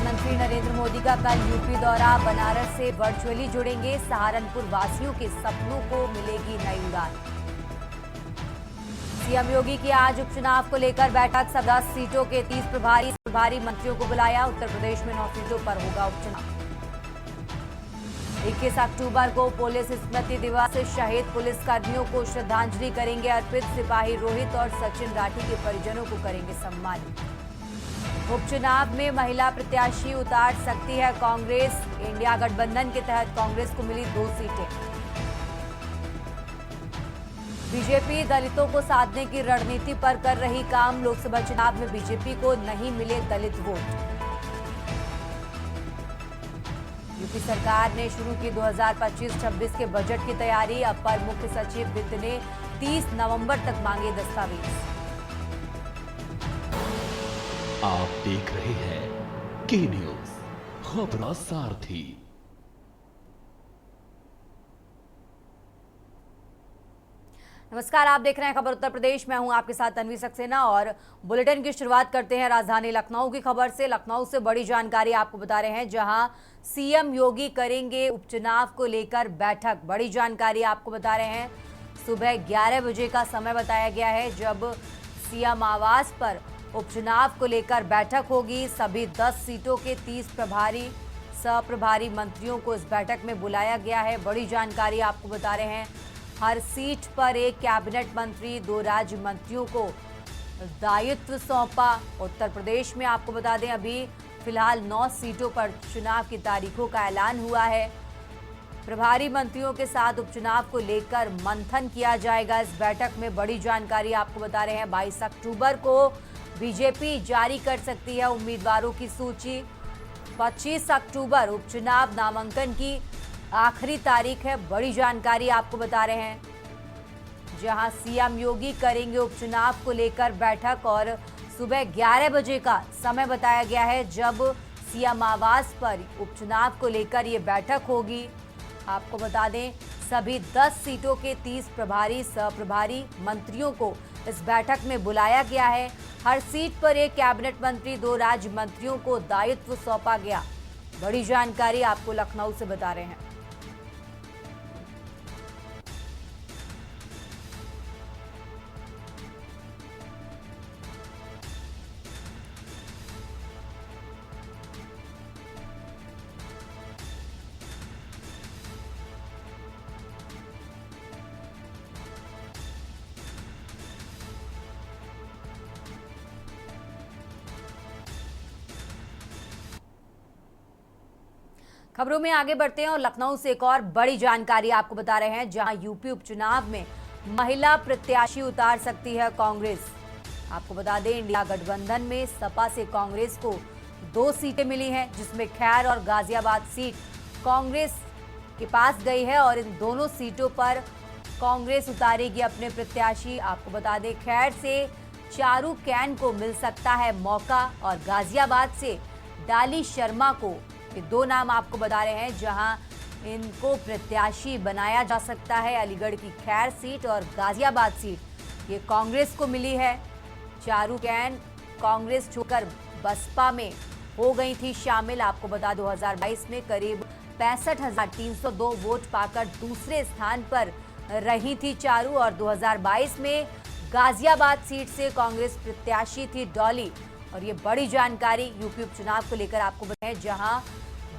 प्रधानमंत्री नरेंद्र मोदी का कल यूपी दौरा, बनारस से वर्चुअली जुड़ेंगे। सहारनपुर वासियों के सपनों को मिलेगी नई उड़ान। सीएम योगी की आज उपचुनाव को लेकर बैठक, 10 सीटों के 30 प्रभारी मंत्रियों को बुलाया। उत्तर प्रदेश में 9 सीटों पर होगा उपचुनाव। 21 अक्टूबर को पुलिस स्मृति दिवस, शहीद पुलिसकर्मियों को श्रद्धांजलि करेंगे अर्पित। सिपाही रोहित और सचिन राठी के परिजनों को करेंगे सम्मानित। उपचुनाव में महिला प्रत्याशी उतार सकती है कांग्रेस, इंडिया गठबंधन के तहत कांग्रेस को मिली 2 सीटें। बीजेपी दलितों को साधने की रणनीति पर कर रही काम, लोकसभा चुनाव में बीजेपी को नहीं मिले दलित वोट। यूपी सरकार ने शुरू की 2025-26 के बजट की तैयारी, अपर मुख्य सचिव वित्त ने 30 नवंबर तक मांगे दस्तावेज। आप देख रहे हैं के न्यूज, खबरा सारथी। नमस्कार, आप देख रहे हैं खबर उत्तर प्रदेश। मैं हूं आपके साथ तन्वी सक्सेना और बुलेटिन की शुरुआत करते हैं राजधानी लखनऊ की खबर से। लखनऊ से बड़ी जानकारी आपको बता रहे हैं, जहां सीएम योगी करेंगे उपचुनाव को लेकर बैठक। बड़ी जानकारी आपको बता रहे हैं, सुबह 11 बजे का समय बताया गया है जब सीएम आवास पर उपचुनाव को लेकर बैठक होगी। सभी 10 सीटों के 30 सप्रभारी मंत्रियों को इस बैठक में बुलाया गया है। बड़ी जानकारी आपको बता रहे हैं, हर सीट पर एक कैबिनेट मंत्री, 2 राज्य मंत्रियों को दायित्व सौंपा। उत्तर प्रदेश में आपको बता दें, अभी फिलहाल 9 सीटों पर चुनाव की तारीखों का ऐलान हुआ है। प्रभारी मंत्रियों के साथ उपचुनाव को लेकर मंथन किया जाएगा। इस बैठक में बड़ी जानकारी आपको बता रहे हैं, 22 अक्टूबर को बीजेपी जारी कर सकती है उम्मीदवारों की सूची। 25 अक्टूबर उपचुनाव नामांकन की आखिरी तारीख है। बड़ी जानकारी आपको बता रहे हैं, जहां सीएम योगी करेंगे उपचुनाव को लेकर बैठक और सुबह 11 बजे का समय बताया गया है जब सीएम आवास पर उपचुनाव को लेकर ये बैठक होगी। आपको बता दें, सभी 10 सीटों के 30 प्रभारी सप्रभारी मंत्रियों को इस बैठक में बुलाया गया है। हर सीट पर एक कैबिनेट मंत्री, 2 राज्य मंत्रियों को दायित्व सौंपा गया। बड़ी जानकारी आपको लखनऊ से बता रहे हैं। खबरों में आगे बढ़ते हैं और लखनऊ से एक और बड़ी जानकारी आपको बता रहे हैं, जहां यूपी उपचुनाव में महिला प्रत्याशी उतार सकती है कांग्रेस। आपको बता दें, इंडिया गठबंधन में सपा से कांग्रेस को 2 सीटें मिली हैं, जिसमें खैर और गाजियाबाद सीट कांग्रेस के पास गई है और इन दोनों सीटों पर कांग्रेस उतारेगी अपने प्रत्याशी। आपको बता दें, खैर से चारू कैन को मिल सकता है मौका और गाजियाबाद से डाली शर्मा को। ये 2 नाम आपको बता रहे हैं जहां इनको प्रत्याशी बनाया जा सकता है। अलीगढ़ की खैर सीट और गाजियाबाद सीट ये कांग्रेस को मिली है। चारू कैन कांग्रेस छोड़कर बसपा में हो गई थी शामिल। आपको बता 2022 में करीब 65,302 वोट पाकर दूसरे स्थान पर रही थी चारू और 2022 में गाजियाबाद सीट से कांग्रेस प्रत्याशी थी डॉली। और ये बड़ी जानकारी यूपी उपचुनाव को लेकर आपको बताएं, जहां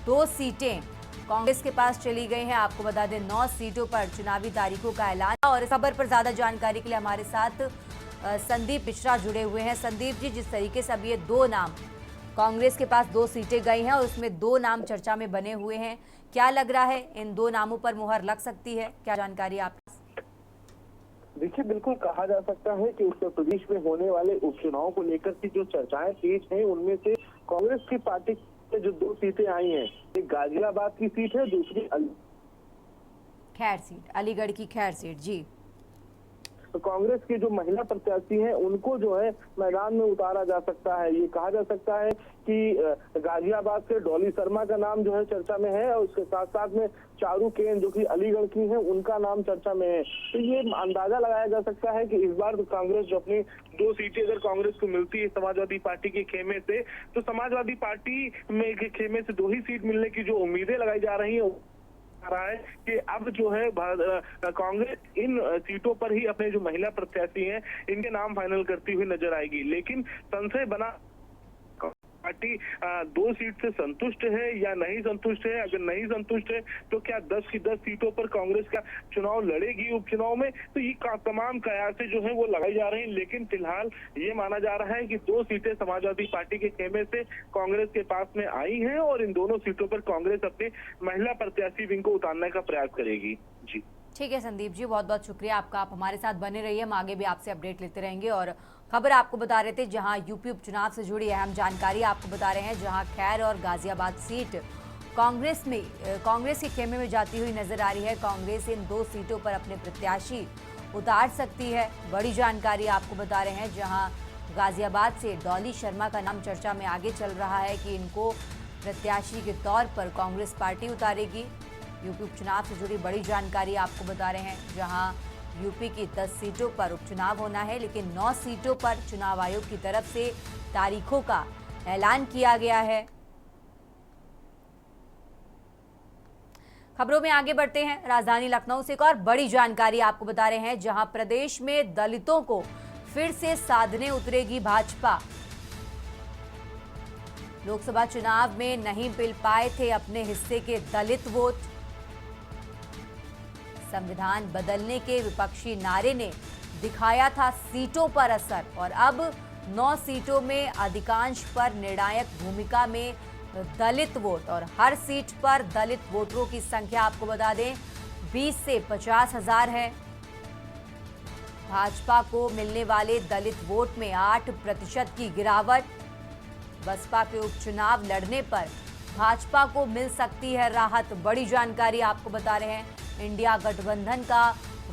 2 सीटें कांग्रेस के पास चली गई हैं। आपको बता दें, 9 सीटों पर चुनावी तारीखों का ऐलान। और इस खबर पर ज्यादा जानकारी के लिए हमारे साथ संदीप मिश्रा जुड़े हुए हैं। संदीप जी, जिस तरीके से अब ये 2 नाम कांग्रेस के पास 2 सीटें गई हैं और उसमें 2 नाम चर्चा में बने हुए हैं, क्या लग रहा है इन 2 नामों पर मुहर लग सकती है? क्या जानकारी आप? देखिए, बिल्कुल कहा जा सकता है कि उत्तर प्रदेश में होने वाले उपचुनाव को लेकर की जो चर्चाएं तेज हैं, उनमें से कांग्रेस की पार्टी से जो 2 सीटें आई हैं, एक गाजियाबाद की सीट है, दूसरी खैर सीट, अलीगढ़ की खैर सीट। जी, कांग्रेस की जो महिला प्रत्याशी हैं उनको जो है मैदान में उतारा जा सकता है। ये कहा जा सकता है कि गाजियाबाद से डॉली शर्मा का नाम जो है चर्चा में है और उसके साथ साथ में चारू केन जो कि अलीगढ़ की हैं उनका नाम चर्चा में है। तो ये अंदाजा लगाया जा सकता है कि इस बार तो कांग्रेस जो अपनी 2 सीटें अगर कांग्रेस को मिलती है समाजवादी पार्टी के खेमे से, तो समाजवादी पार्टी में के खेमे से 2 ही सीट मिलने की जो उम्मीदें लगाई जा रही है रहा है कि अब जो है कांग्रेस इन सीटों पर ही अपने जो महिला प्रत्याशी हैं इनके नाम फाइनल करती हुई नजर आएगी। लेकिन संशय बना पार्टी 2 सीट से संतुष्ट है या नहीं संतुष्ट है। अगर नहीं संतुष्ट है तो क्या 10 की 10 सीटों पर कांग्रेस का चुनाव लड़ेगी उपचुनाव में। तो ये तमाम कयासें जो है वो लगाई जा रही हैं। लेकिन फिलहाल ये माना जा रहा है कि 2 सीटें समाजवादी पार्टी के खेमे से कांग्रेस के पास में आई हैं और इन दोनों सीटों पर कांग्रेस अपने महिला प्रत्याशी विंग को उतारने का प्रयास करेगी। जी ठीक है संदीप जी, बहुत बहुत शुक्रिया आपका। आप हमारे साथ बने रहिए, हम आगे भी आपसे अपडेट लेते रहेंगे। और खबर आपको बता रहे थे जहां यूपी उपचुनाव से जुड़ी अहम जानकारी आपको बता रहे हैं, जहां खैर और गाजियाबाद सीट कांग्रेस के खेमे में जाती हुई नजर आ रही है। कांग्रेस इन 2 सीटों पर अपने प्रत्याशी उतार सकती है। बड़ी जानकारी आपको बता रहे हैं, जहां गाजियाबाद से डॉली शर्मा का नाम चर्चा में आगे चल रहा है कि इनको प्रत्याशी के तौर पर कांग्रेस पार्टी उतारेगी। यूपी उपचुनाव से जुड़ी बड़ी जानकारी आपको बता रहे हैं, जहां यूपी की 10 सीटों पर उपचुनाव होना है, लेकिन 9 सीटों पर चुनाव आयोग की तरफ से तारीखों का ऐलान किया गया है। खबरों में आगे बढ़ते हैं। राजधानी लखनऊ से एक और बड़ी जानकारी आपको बता रहे हैं, जहां प्रदेश में दलितों को फिर से साधने उतरेगी भाजपा। लोकसभा चुनाव में नहीं मिल पाए थे अपने हिस्से के दलित वोट। संविधान बदलने के विपक्षी नारे ने दिखाया था सीटों पर असर, और अब 9 सीटों में अधिकांश पर निर्णायक भूमिका में दलित वोट। और हर सीट पर दलित वोटरों की संख्या आपको बता दें 20 से 50 हजार है। भाजपा को मिलने वाले दलित वोट में 8% की गिरावट। बसपा के उपचुनाव लड़ने पर भाजपा को मिल सकती है राहत। बड़ी जानकारी आपको बता रहे हैं, इंडिया गठबंधन का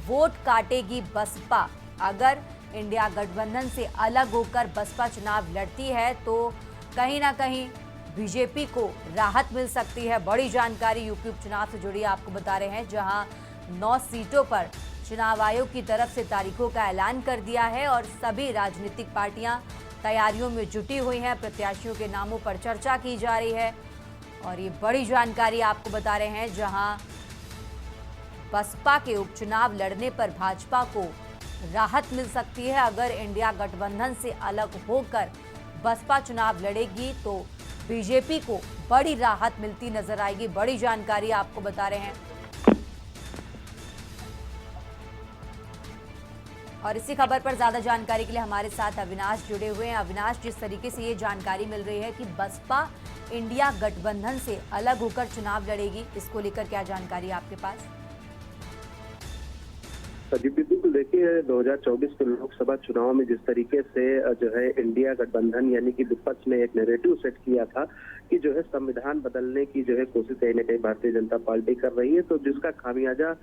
वोट काटेगी बसपा। अगर इंडिया गठबंधन से अलग होकर बसपा चुनाव लड़ती है तो कहीं ना कहीं बीजेपी को राहत मिल सकती है। बड़ी जानकारी यूपी उपचुनाव से जुड़ी आपको बता रहे हैं, जहां 9 सीटों पर चुनाव आयोग की तरफ से तारीखों का ऐलान कर दिया है और सभी राजनीतिक पार्टियां तैयारियों में जुटी हुई हैं। प्रत्याशियों के नामों पर चर्चा की जा रही है और ये बड़ी जानकारी आपको बता रहे हैं, जहां बसपा के उपचुनाव लड़ने पर भाजपा को राहत मिल सकती है। अगर इंडिया गठबंधन से अलग होकर बसपा चुनाव लड़ेगी तो बीजेपी को बड़ी राहत मिलती नजर आएगी। बड़ी जानकारी आपको बता रहे हैं। और इसी खबर पर ज्यादा जानकारी के लिए हमारे साथ अविनाश जुड़े हुए हैं। अविनाश, जिस तरीके से ये जानकारी मिल रही है कि बसपा इंडिया गठबंधन से अलग होकर चुनाव लड़ेगी, इसको लेकर क्या जानकारी आपके पास? जी बिल्कुल, देखिए 2024 के लोकसभा चुनाव में जिस तरीके से जो है इंडिया गठबंधन यानी कि विपक्ष ने एक नैरेटिव सेट किया था कि जो है संविधान बदलने की जो है कोशिश कहीं न कहीं भारतीय जनता पार्टी कर रही है, तो जिसका खामियाजा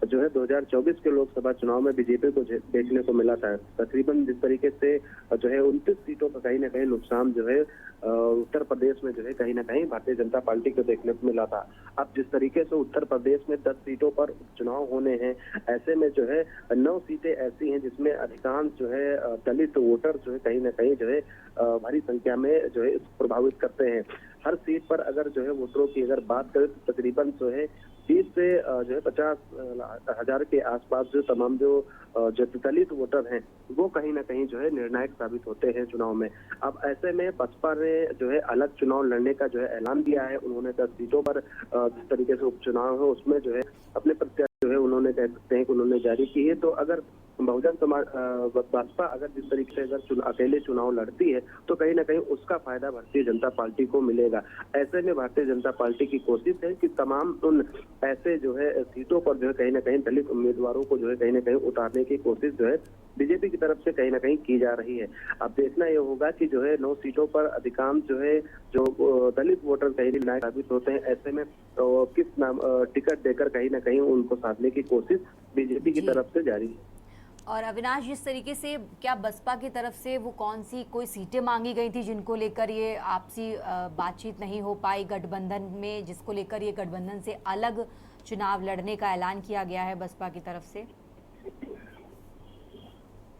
जो है 2024 के लोकसभा चुनाव में बीजेपी को देखने को मिला था। तकरीबन जिस तरीके से जो है 29 सीटों पर कहीं न कहीं नुकसान जो है उत्तर प्रदेश में जो है कहीं न कहीं भारतीय जनता पार्टी को देखने को मिला था। अब जिस तरीके से उत्तर प्रदेश में 10 सीटों पर उपचुनाव होने हैं, ऐसे में जो है 9 सीटें ऐसी हैं जिसमें अधिकांश जो है दलित वोटर जो है कहीं न कहीं जो है भारी संख्या में जो है प्रभावित करते हैं। हर सीट पर अगर जो है वोटरों की अगर बात करें तो तकरीबन जो है 30 से जो है 50 हजार के आसपास जो तमाम जो दलित वोटर हैं वो कहीं ना कहीं जो है निर्णायक साबित होते हैं चुनाव में। अब ऐसे में बसपा ने जो है अलग चुनाव लड़ने का जो है ऐलान दिया है। उन्होंने 10 सीटों पर जिस तरीके से उपचुनाव है उसमें जो है अपने प्रत्याशी जो है उन्होंने कह सकते हैं कि उन्होंने जारी की है। तो अगर बहुजन समाज बसपा अगर जिस तरीके से अगर अकेले चुनाव लड़ती है तो कहीं ना कहीं उसका फायदा भारतीय जनता पार्टी को मिलेगा। ऐसे में भारतीय जनता पार्टी की कोशिश है कि तमाम उन ऐसे जो है सीटों पर जो है कहीं ना कहीं दलित उम्मीदवारों को जो है कहीं ना कहीं उतारने की कोशिश जो है बीजेपी की तरफ से कहीं ना कहीं की जा रही है। अब देखना यह होगा कि जो है 9 सीटों पर अधिकांश जो है जो दलित वोटर कहीं निर्णायक साबित होते हैं, ऐसे में किस नाम टिकट देकर कहीं ना कहीं उनको साधने की कोशिश बीजेपी की तरफ से जारी है। और अविनाश, जिस तरीके से क्या बसपा की तरफ से वो कौन सी कोई सीटें मांगी गई थी जिनको लेकर ये आपसी बातचीत नहीं हो पाई गठबंधन में, जिसको लेकर ये गठबंधन से अलग चुनाव लड़ने का ऐलान किया गया है बसपा की तरफ से?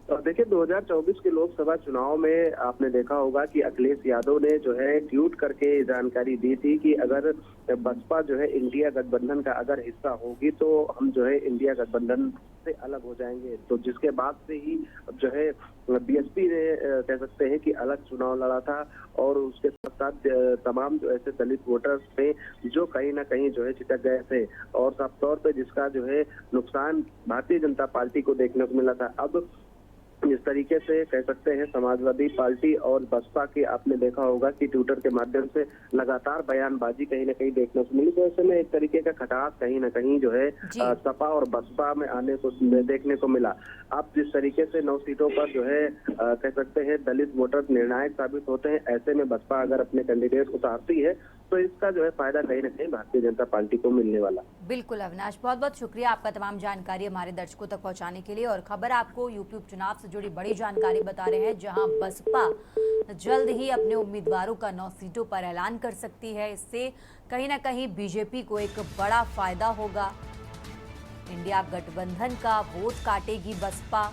और देखिए 2024 के लोकसभा चुनाव में आपने देखा होगा कि अखिलेश यादव ने जो है ट्वीट करके जानकारी दी थी कि अगर बसपा जो है इंडिया गठबंधन का अगर हिस्सा होगी तो हम जो है इंडिया गठबंधन से अलग हो जाएंगे। तो जिसके बाद से ही जो है बीएसपी ने कह सकते हैं कि अलग चुनाव लड़ा था और उसके साथ साथ तमाम जो ऐसे दलित वोटर्स थे जो कहीं ना कहीं जो है चिटक गए थे और साफ तौर पे जिसका जो है नुकसान भारतीय जनता पार्टी को देखने को मिला था। अब जिस तरीके से कह सकते हैं समाजवादी पार्टी और बसपा की आपने देखा होगा कि ट्विटर के माध्यम से लगातार बयानबाजी कहीं ना कहीं देखने को मिली, तो ऐसे में एक तरीके का खटास कहीं ना कहीं जो है सपा और बसपा में आने को देखने को मिला। अब जिस तरीके से 9 सीटों पर जो है कह सकते हैं दलित वोटर निर्णायक साबित होते हैं, ऐसे में बसपा अगर अपने कैंडिडेट उतारती है तो इसका जो है फायदा कहीं ना कहीं भारतीय जनता पार्टी को मिलने वाला। बिल्कुल अविनाश, बहुत बहुत शुक्रिया आपका तमाम जानकारी हमारे दर्शकों तक पहुंचाने के लिए। और खबर आपको यूपी उपचुनाव से जुड़ी बड़ी जानकारी बता रहे हैं, जहां बसपा जल्द ही अपने उम्मीदवारों का 9 सीटों पर ऐलान कर सकती है। इससे कहीं ना कहीं बीजेपी को एक बड़ा फायदा होगा। इंडिया गठबंधन का वोट काटेगी बसपा,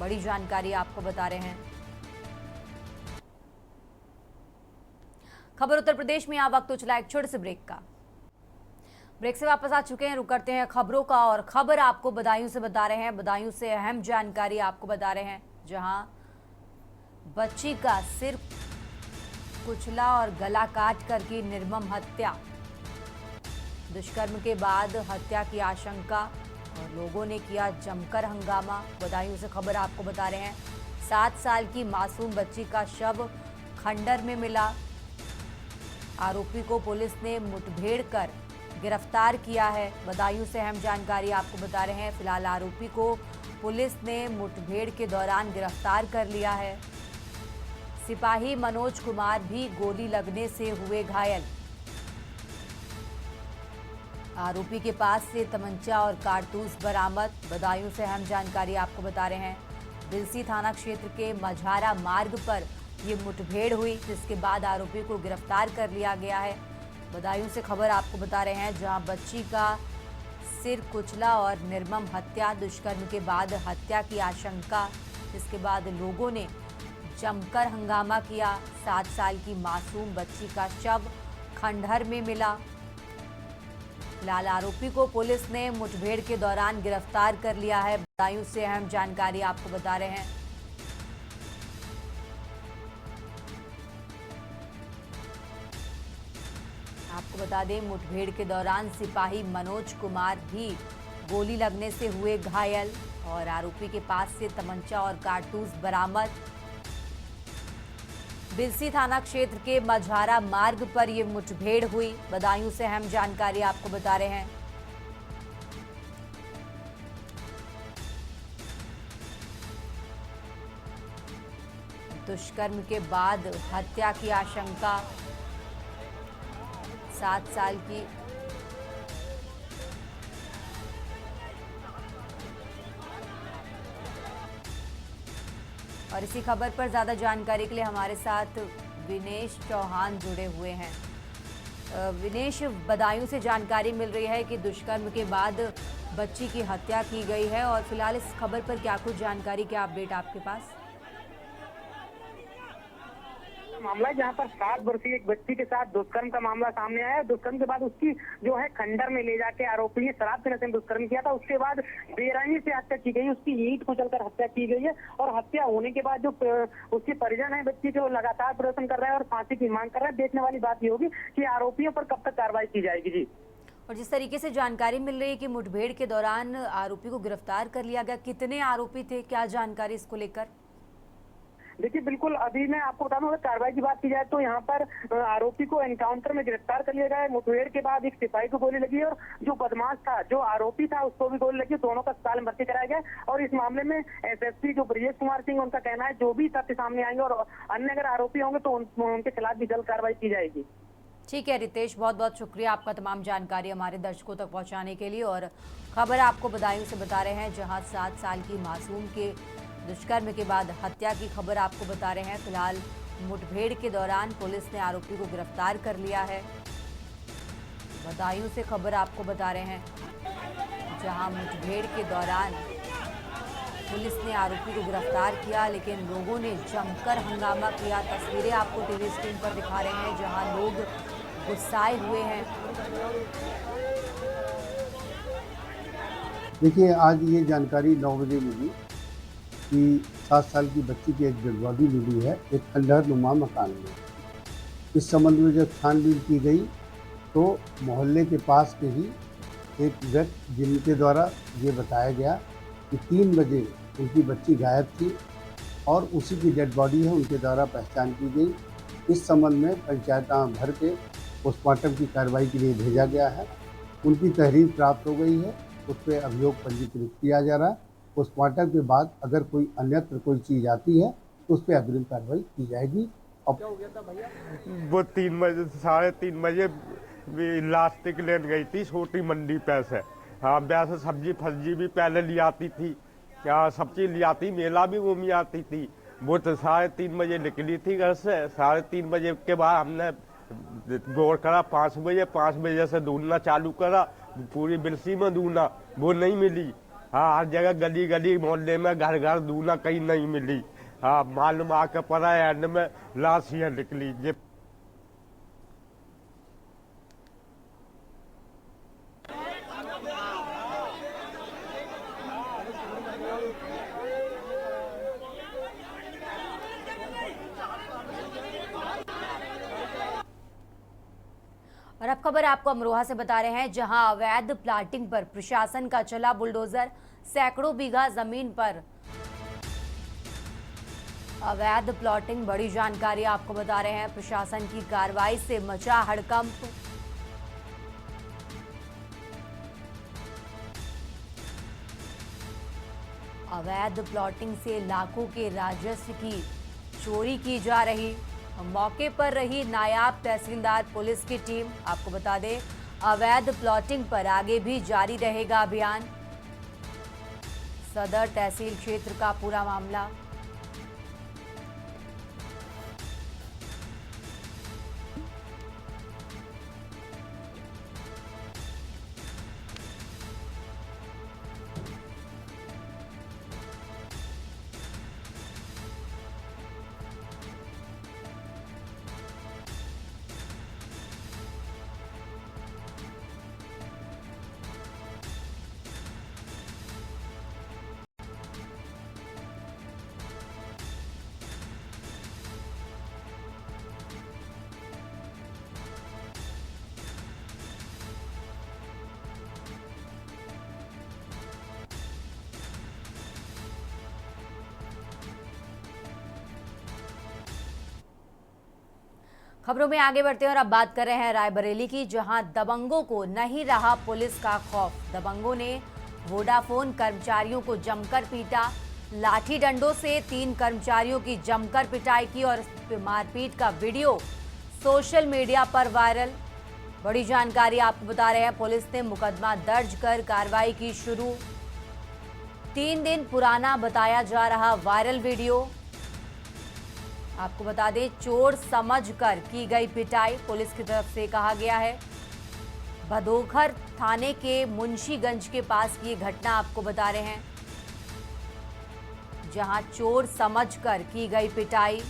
बड़ी जानकारी आपको बता रहे हैं। खबर उत्तर प्रदेश में, यहाँ वक्त तो चला एक छोटे से ब्रेक का। ब्रेक से वापस आ चुके हैं, रुक करते हैं खबरों का। और खबर आपको बदायूं से बता रहे हैं, बदायूं से अहम जानकारी आपको बता रहे हैं, जहां बच्ची का सिर कुचला और गला काट कर की निर्मम हत्या। दुष्कर्म के बाद हत्या की आशंका और लोगों ने किया जमकर हंगामा। बदायूं से खबर आपको बता रहे हैं, 7 साल की मासूम बच्ची का शव खंडर में मिला। आरोपी को पुलिस ने मुठभेड़ कर गिरफ्तार किया है। बदायूं से अहम जानकारी आपको बता रहे हैं, फिलहाल आरोपी को पुलिस ने मुठभेड़ के दौरान गिरफ्तार कर लिया है। सिपाही मनोज कुमार भी गोली लगने से हुए घायल। आरोपी के पास से तमंचा और कारतूस बरामद। बदायूं से अहम जानकारी आपको बता रहे हैं, बिलसी थाना क्षेत्र के मझारा मार्ग पर ये मुठभेड़ हुई, जिसके बाद आरोपी को गिरफ्तार कर लिया गया है। बदायूं से खबर आपको बता रहे हैं, जहां बच्ची का सिर कुचला और निर्मम हत्या। दुष्कर्म के बाद हत्या की आशंका, जिसके बाद लोगों ने जमकर हंगामा किया। 7 साल की मासूम बच्ची का शव खंडहर में मिला। फिलहाल आरोपी को पुलिस ने मुठभेड़ के दौरान गिरफ्तार कर लिया है। बदायूं से अहम जानकारी आपको बता रहे हैं। आपको बता दें, मुठभेड़ के दौरान सिपाही मनोज कुमार भी गोली लगने से हुए घायल और आरोपी के पास से तमंचा और कारतूस बरामद। बिलसी थाना क्षेत्र के मझारा मार्ग पर यह मुठभेड़ हुई। बदायूं से अहम जानकारी आपको बता रहे हैं। दुष्कर्म के बाद हत्या की आशंका, 7 साल की और इसी खबर पर ज्यादा जानकारी के लिए हमारे साथ विनेश चौहान जुड़े हुए हैं। विनेश, बदायूं से जानकारी मिल रही है कि दुष्कर्म के बाद बच्ची की हत्या की गई है और फिलहाल इस खबर पर क्या कुछ जानकारी, क्या अपडेट आपके पास? मामला है जहां पर 7 वर्षीय एक बच्ची के साथ दुष्कर्म का मामला सामने आया है। दुष्कर्म के बाद उसकी जो है खंडर में ले जाके आरोपी ने शराब के नशे में दुष्कर्म किया था। उसके बाद बेरहमी से हत्या की गई, उसकी ईंट कुचलकर हत्या की गई है। और हत्या होने के बाद जो उसके परिजन है बच्ची के, वो लगातार प्रदर्शन कर रहे हैं और फांसी की मांग कर रहे हैं। देखने वाली बात ये होगी कि आरोपियों पर कब तक कार्रवाई की जाएगी। जी, और जिस तरीके से जानकारी मिल रही है कि मुठभेड़ के दौरान आरोपी को गिरफ्तार कर लिया गया, कितने आरोपी थे, क्या जानकारी इसको लेकर? देखिए बिल्कुल, अभी मैं आपको बता दूं, अगर कार्रवाई की बात की जाए तो यहाँ पर आरोपी को एनकाउंटर में गिरफ्तार कर लिया गया है। मुठभेड़ के बाद एक सिपाही को गोली लगी है और जो बदमाश था, जो आरोपी था, उसको भी गोली लगी। दोनों का अस्पताल में भर्ती कराया गया और इस मामले में एसएसपी जो ब्रजेश कुमार सिंह, उनका कहना है जो भी तथ्य सामने आएंगे और अन्य अगर आरोपी होंगे तो उनके खिलाफ भी जल्द कार्रवाई की जाएगी। ठीक है रितेश, बहुत बहुत शुक्रिया आपका तमाम जानकारी हमारे दर्शकों तक पहुंचाने के लिए। और खबर आपको बदायूं से बता रहे हैं, जहां 7 साल की मासूम के दुष्कर्म के बाद हत्या की खबर आपको बता रहे हैं। फिलहाल मुठभेड़ के दौरान पुलिस ने आरोपी को गिरफ्तार कर लिया है। बदायूं से खबर आपको बता रहे हैं, जहां मुठभेड़ के दौरान पुलिस ने आरोपी को गिरफ्तार किया, लेकिन लोगों ने जमकर हंगामा किया। तस्वीरें आपको टीवी स्क्रीन पर दिखा रहे हैं, जहां लोग गुस्साए हुए हैं। देखिए, आज ये जानकारी 9 बजे मिली कि 7 साल की बच्ची की एक डेड बॉडी मिली है एक खंडहरनुमा मकान में। इस संबंध में जब छानबीन की गई तो मोहल्ले के पास के ही एक व्यक्ति जिनके द्वारा ये बताया गया कि 3 बजे उनकी बच्ची गायब थी और उसी की डेड बॉडी है उनके द्वारा पहचान की गई। इस संबंध में पंचायत भर के पोस्टमार्टम की कार्रवाई के लिए भेजा गया है। उनकी तहरीर प्राप्त हो गई है, उस पर अभियोग पंजीकृत किया जा रहा है। पोस्टमार्टम के बाद अगर कोई अन्यत्र कोई चीज़ आती है तो उस पर अग्रिम कार्रवाई की जाएगी। क्या हो गया था भैया? वो 3 बजे 3:30 बजे इलास्टिक लेन गई थी छोटी मंडी पे से। हाँ, वैसे सब्जी फब्जी भी पहले ले आती थी, क्या सब चीज ले आती, मेला भी घूमी आती थी। वो तो 3:30 बजे निकली थी घर से। 3:30 बजे के बाद हमने गौर करा 5 बजे 5 बजे से ढूंढना चालू करा, पूरी बिलसी में ढूंढा, वो नहीं मिली। हाँ, हर जगह गली गली मोहल्ले में घर घर ढूंढा, कहीं नहीं मिली। हाँ, मालूम आके पड़ा एंड में लाश ही निकली। ये और अब खबर आपको अमरोहा से बता रहे हैं, जहां अवैध प्लाटिंग पर प्रशासन का चला बुलडोजर। सैकड़ों बीघा जमीन पर अवैध प्लॉटिंग, बड़ी जानकारी आपको बता रहे हैं। प्रशासन की कार्रवाई से मचा हड़कंप। अवैध प्लॉटिंग से लाखों के राजस्व की चोरी की जा रही। मौके पर रही नायाब तहसीलदार पुलिस की टीम। आपको बता दें, अवैध प्लॉटिंग पर आगे भी जारी रहेगा अभियान। सदर तहसील क्षेत्र का पूरा मामला। खबरों में आगे बढ़ते हैं और अब बात कर रहे हैं रायबरेली की, जहां दबंगों को नहीं रहा पुलिस का खौफ। दबंगों ने वोडाफोन कर्मचारियों को जमकर पीटा। लाठी डंडों से 3 कर्मचारियों की जमकर पिटाई की और मारपीट का वीडियो सोशल मीडिया पर वायरल। बड़ी जानकारी आपको बता रहे हैं, पुलिस ने मुकदमा दर्ज कर कार्रवाई की शुरू। 3 दिन पुराना बताया जा रहा वायरल वीडियो। आपको बता दें, चोर समझकर की गई पिटाई, पुलिस की तरफ से कहा गया है। भदोखर थाने के मुंशीगंज के पास की घटना आपको बता रहे हैं, जहां चोर समझकर की गई पिटाई।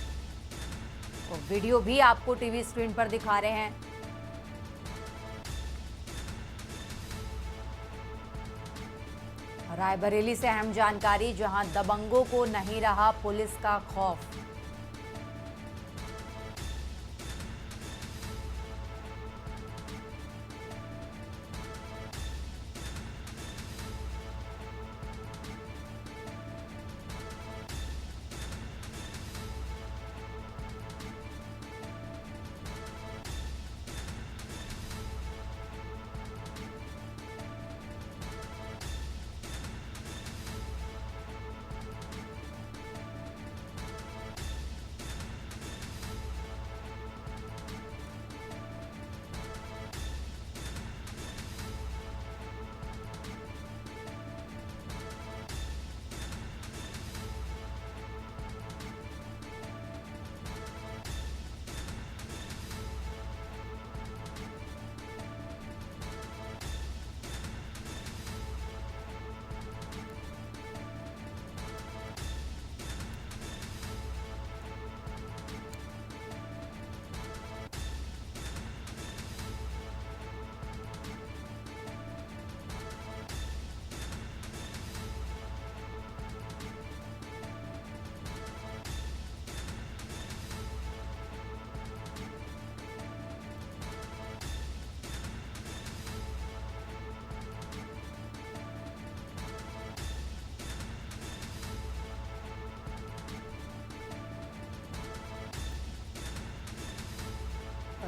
तो वीडियो भी आपको टीवी स्क्रीन पर दिखा रहे हैं। रायबरेली से अहम जानकारी, जहां दबंगों को नहीं रहा पुलिस का खौफ।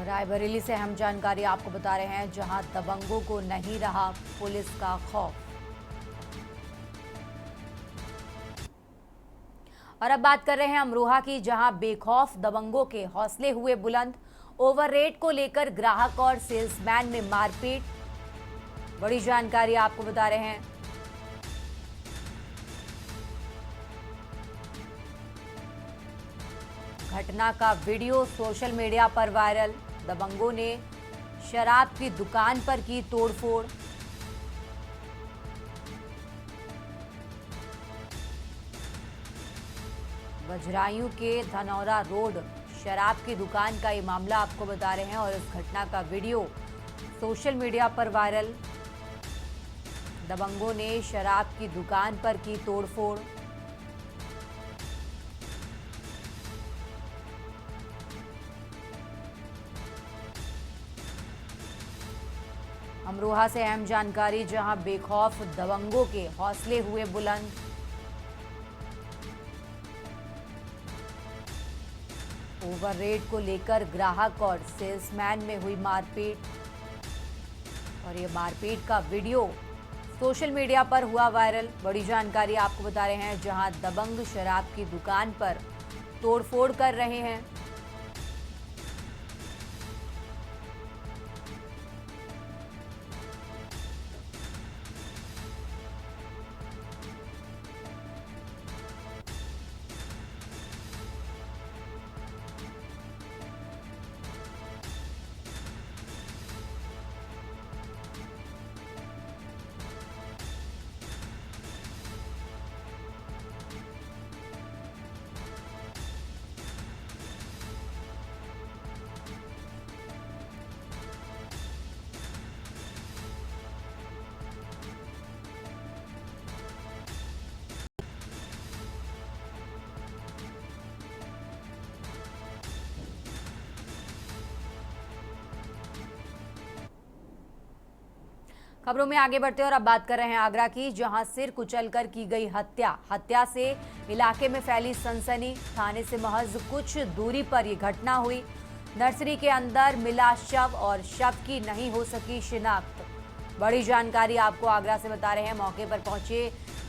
रायबरेली से अहम जानकारी आपको बता रहे हैं, जहां दबंगों को नहीं रहा पुलिस का खौफ। और अब बात कर रहे हैं अमरोहा की, जहां बेखौफ दबंगों के हौसले हुए बुलंद। ओवर रेट को लेकर ग्राहक और सेल्समैन में मारपीट। बड़ी जानकारी आपको बता रहे हैं। घटना का वीडियो सोशल मीडिया पर वायरल। दबंगों ने शराब की दुकान पर की तोड़फोड़। बजरायू के धनौरा रोड शराब की दुकान का ये मामला आपको बता रहे हैं और इस घटना का वीडियो सोशल मीडिया पर वायरल। दबंगों ने शराब की दुकान पर की तोड़फोड़। अमरोहा से अहम जानकारी, जहां बेखौफ दबंगों के हौसले हुए बुलंद। ओवर रेट को लेकर ग्राहक और सेल्समैन में हुई मारपीट और ये मारपीट का वीडियो सोशल मीडिया पर हुआ वायरल। बड़ी जानकारी आपको बता रहे हैं, जहां दबंग शराब की दुकान पर तोड़फोड़ कर रहे हैं। खबरों में आगे बढ़ते हैं और अब बात कर रहे हैं आगरा की, जहां सिर कुचलकर की गई हत्या से इलाके में फैली सनसनी। थाने से महज कुछ दूरी पर यह घटना हुई। नर्सरी के अंदर मिला शव और शव की नहीं हो सकी शिनाख्त। बड़ी जानकारी आपको आगरा से बता रहे हैं। मौके पर पहुंचे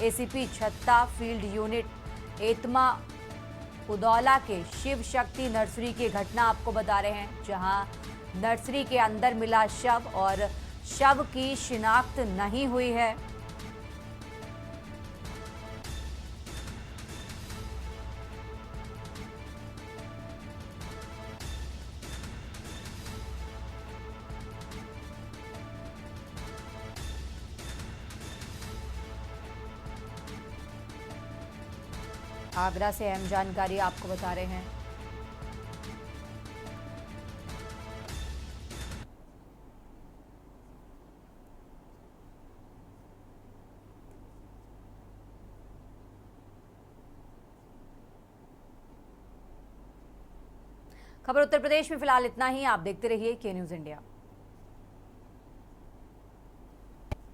एसीपी छत्ता फील्ड यूनिट एतमा उदौला के शिव शक्ति नर्सरी की घटना आपको बता रहे हैं, जहां नर्सरी के अंदर मिला शव और शव की शिनाख्त नहीं हुई है। आगरा से अहम जानकारी आपको बता रहे हैं। खबर उत्तर प्रदेश में फिलहाल इतना ही। आप देखते रहिए के न्यूज़ इंडिया।